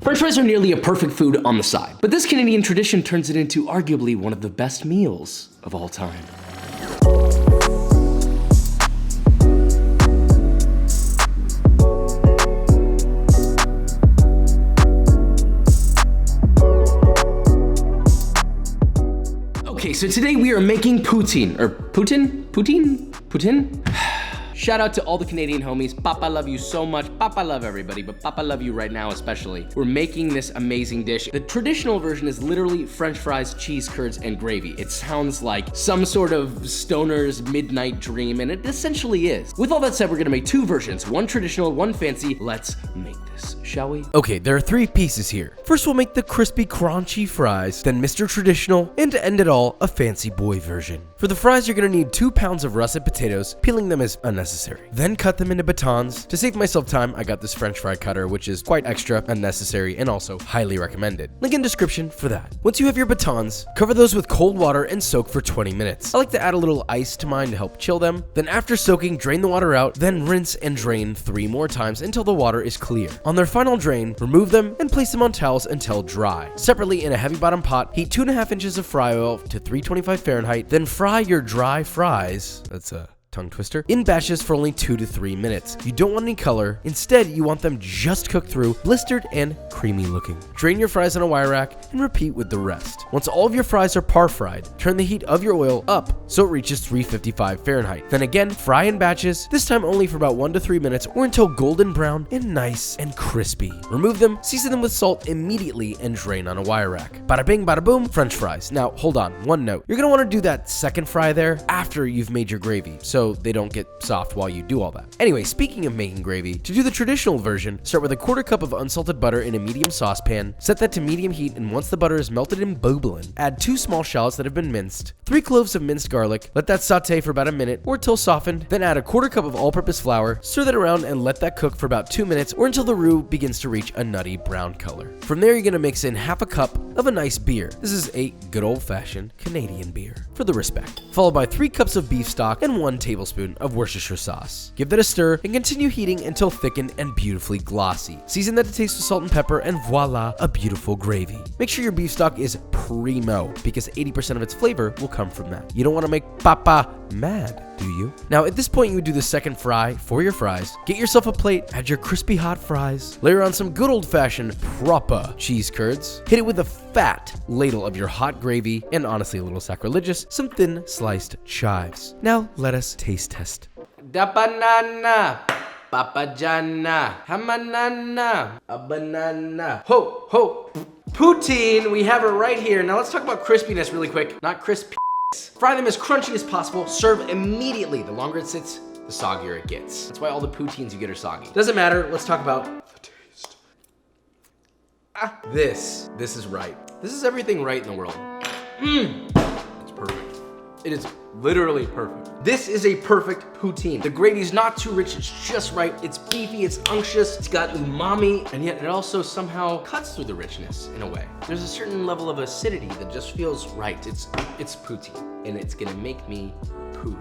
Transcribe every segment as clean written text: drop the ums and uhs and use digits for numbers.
French fries are nearly a perfect food on the side, but this Canadian tradition turns it into arguably one of the best meals of all time. Okay, so today we are making poutine, or Poutine? Shout out to all the Canadian homies. Papa love you so much. Papa love everybody, but Papa love you right now especially. We're making this amazing dish. The traditional version is literally French fries, cheese curds, and gravy. It sounds like some sort of stoner's midnight dream, and it essentially is. With all that said, we're gonna make two versions, one traditional, one fancy. Let's make this, shall we? Okay, there are three pieces here. First, we'll make the crispy, crunchy fries, then Mr. Traditional, and to end it all, a fancy boy version. For the fries, you're gonna need 2 pounds of russet potatoes. Peeling them is unnecessary. Then cut them into batons. To save myself time, I got this French fry cutter, which is quite extra, unnecessary, and also highly recommended. Link in description for that. Once you have your batons, cover those with cold water and soak for 20 minutes. I like to add a little ice to mine to help chill them. Then after soaking, drain the water out, then rinse and drain 3 more times until the water is clear. On their final drain, remove them and place them on towels until dry. Separately, in a heavy bottom pot, heat 2.5 inches of fry oil to 325 Fahrenheit, then fry your dry fries. That's a tongue twister, in batches for only 2 to 3 minutes. You don't want any color. Instead, you want them just cooked through, blistered and creamy looking. Drain your fries on a wire rack and repeat with the rest. Once all of your fries are par fried, turn the heat of your oil up so it reaches 355 Fahrenheit. Then again, fry in batches, this time only for about 1 to 3 minutes or until golden brown and nice and crispy. Remove them, season them with salt immediately, and drain on a wire rack. Bada bing, bada boom, French fries. Now, hold on, one note. You're gonna wanna do that second fry there after you've made your gravy, so they don't get soft while you do all that. Anyway, speaking of making gravy, to do the traditional version, start with a 1/4 cup of unsalted butter in a medium saucepan, set that to medium heat, and once the butter is melted and bubbling, add 2 small shallots that have been minced, 3 cloves of minced garlic, let that saute for about a minute or till softened, then add a 1/4 cup of all-purpose flour, stir that around and let that cook for about 2 minutes or until the roux begins to reach a nutty brown color. From there, you're gonna mix in 1/2 cup of a nice beer. This is a good old-fashioned Canadian beer, for the respect, followed by 3 cups of beef stock and 1 tablespoon of Worcestershire sauce. Give that a stir and continue heating until thickened and beautifully glossy. Season that to taste with salt and pepper, and voila, a beautiful gravy. Make sure your beef stock is primo, because 80% of its flavor will come from that. You don't want to make Papa mad, do you? Now, at this point, you would do the second fry for your fries. Get yourself a plate, add your crispy hot fries, layer on some good old-fashioned proper cheese curds, hit it with a fat ladle of your hot gravy, and honestly a little sacrilegious, some thin sliced chives. Now, let us taste test. Da banana, papajana, hamanana, a banana. Ho, ho, poutine, we have it right here. Now let's talk about crispiness really quick, not crispy. Fry them as crunchy as possible, serve immediately. The longer it sits, the soggier it gets. That's why all the poutines you get are soggy. Doesn't matter, let's talk about the taste. This is right. This is everything right in the world. It's perfect. It is literally perfect. This is a perfect poutine. The gravy's not too rich, it's just right. It's beefy, it's unctuous, it's got umami, and yet it also somehow cuts through the richness in a way. There's a certain level of acidity that just feels right. It's poutine, and it's gonna make me poutine.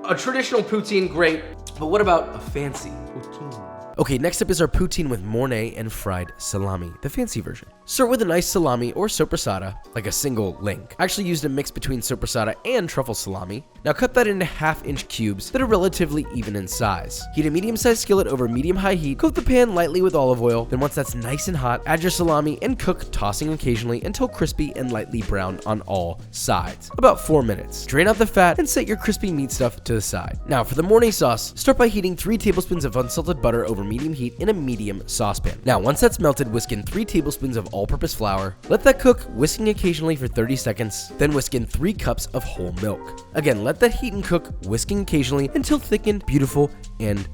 A traditional poutine, great, but what about a fancy poutine? Okay, next up is our poutine with mornay and fried salami, the fancy version. Start with a nice salami or sopressata, like a single link. I actually used a mix between sopressata and truffle salami. Now cut that into 1/2-inch cubes that are relatively even in size. Heat a medium-sized skillet over medium-high heat, coat the pan lightly with olive oil, then once that's nice and hot, add your salami and cook, tossing occasionally until crispy and lightly brown on all sides. About 4 minutes. Drain out the fat and set your crispy meat stuff to the side. Now for the mornay sauce, start by heating 3 tablespoons of unsalted butter over medium heat in a medium saucepan. Now once that's melted, whisk in 3 tablespoons of all-purpose flour. Let that cook, whisking occasionally for 30 seconds, then whisk in 3 cups of whole milk. Again, let that heat and cook, whisking occasionally until thickened, beautiful, and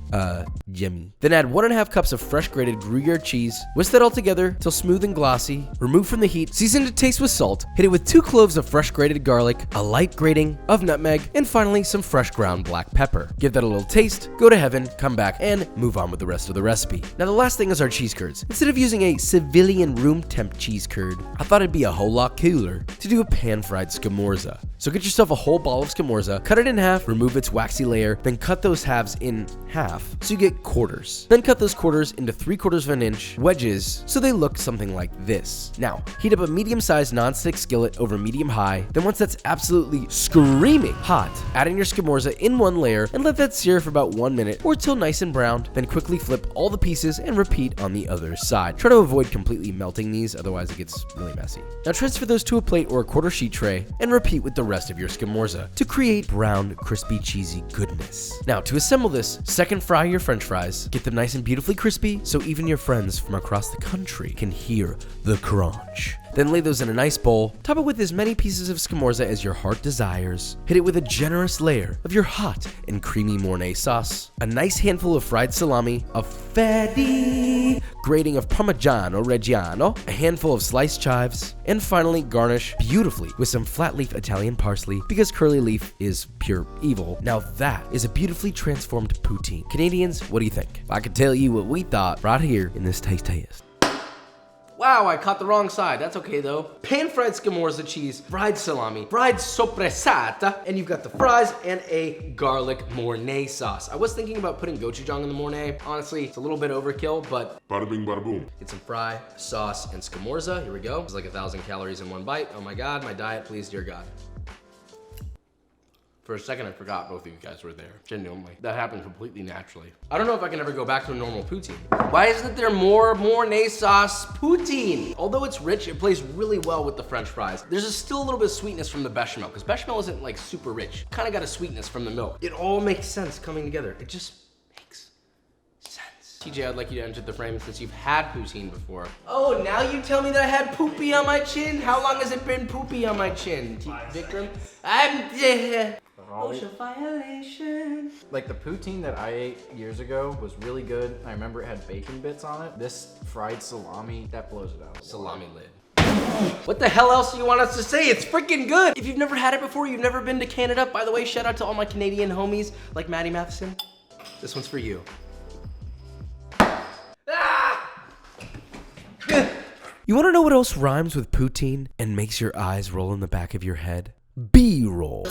yummy. Then add 1.5 cups of fresh grated Gruyere cheese. Whisk that all together till smooth and glossy. Remove from the heat, season to taste with salt. Hit it with 2 cloves of fresh grated garlic, a light grating of nutmeg, and finally some fresh ground black pepper. Give that a little taste, go to heaven, come back, and move on with the rest of the recipe. Now the last thing is our cheese curds. Instead of using a civilian room temp cheese curd, I thought it'd be a whole lot cooler to do a pan-fried Scamorza. So get yourself a whole ball of Scamorza, cut it in half, remove its waxy layer, then cut those halves in half so you get quarters. Then cut those quarters into 3/4 of an inch wedges so they look something like this. Now, heat up a medium-sized non-stick skillet over medium-high. Then once that's absolutely screaming hot, add in your Scamorza in one layer and let that sear for about 1 minute or till nice and browned. Then quickly flip all the pieces and repeat on the other side. Try to avoid completely melting these, otherwise it gets really messy. Now transfer those to a plate or a quarter sheet tray and repeat with the rest of your Scamorza to create browned, crispy, cheesy goodness. Now to assemble this, second fry your french fries. Get them nice and beautifully crispy so even your friends from across the country can hear the crunch. Then lay those in a nice bowl, top it with as many pieces of Scamorza as your heart desires. Hit it with a generous layer of your hot and creamy Mornay sauce, a nice handful of fried salami, a fatty grating of Parmigiano Reggiano, a handful of sliced chives, and finally garnish beautifully with some flat leaf Italian parsley because curly leaf is pure evil. Now that is a beautifully transformed poutine. Canadians, what do you think? I can tell you what we thought right here in this taste test. Wow, I caught the wrong side. That's okay though. Pan-fried Scamorza cheese, fried salami, fried soppressata, and you've got the fries and a garlic Mornay sauce. I was thinking about putting gochujang in the Mornay. Honestly, it's a little bit overkill, but Bada bing, bada boom. get some fry, sauce, and Scamorza. Here we go. It's like 1,000 calories in one bite. Oh my God, my diet, please, dear God. For a second, I forgot both of you guys were there. Genuinely. That happened completely naturally. I don't know if I can ever go back to a normal poutine. Why isn't there more Mornay sauce poutine? Although it's rich, it plays really well with the french fries. There's still a little bit of sweetness from the bechamel, because bechamel isn't like super rich. Kind of got a sweetness from the milk. It all makes sense coming together. It just makes sense. TJ, I'd like you to enter the frame since you've had poutine before. Oh, now you tell me that I had poopy on my chin? How long has it been poopy on my chin? Vikram? OSHA violation. Like the poutine that I ate years ago was really good. I remember it had bacon bits on it. This fried salami, that blows it out. Salami lid. What the hell else do you want us to say? It's freaking good. If you've never had it before, you've never been to Canada, by the way, shout out to all my Canadian homies like Maddie Matheson. This one's for you. You want to know what else rhymes with poutine and makes your eyes roll in the back of your head? B-roll.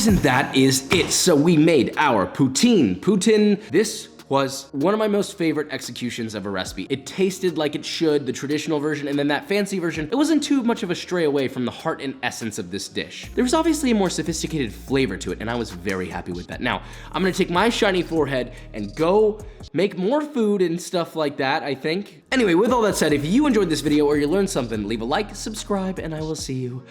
And that is it. So we made our poutine. This was one of my most favorite executions of a recipe. It tasted like it should, the traditional version, and then that fancy version, it wasn't too much of a stray away from the heart and essence of this dish. There was obviously a more sophisticated flavor to it, and I was very happy with that. Now, I'm gonna take my shiny forehead and go make more food and stuff like that, I think. Anyway, with all that said, if you enjoyed this video or you learned something, leave a like, subscribe, and I will see you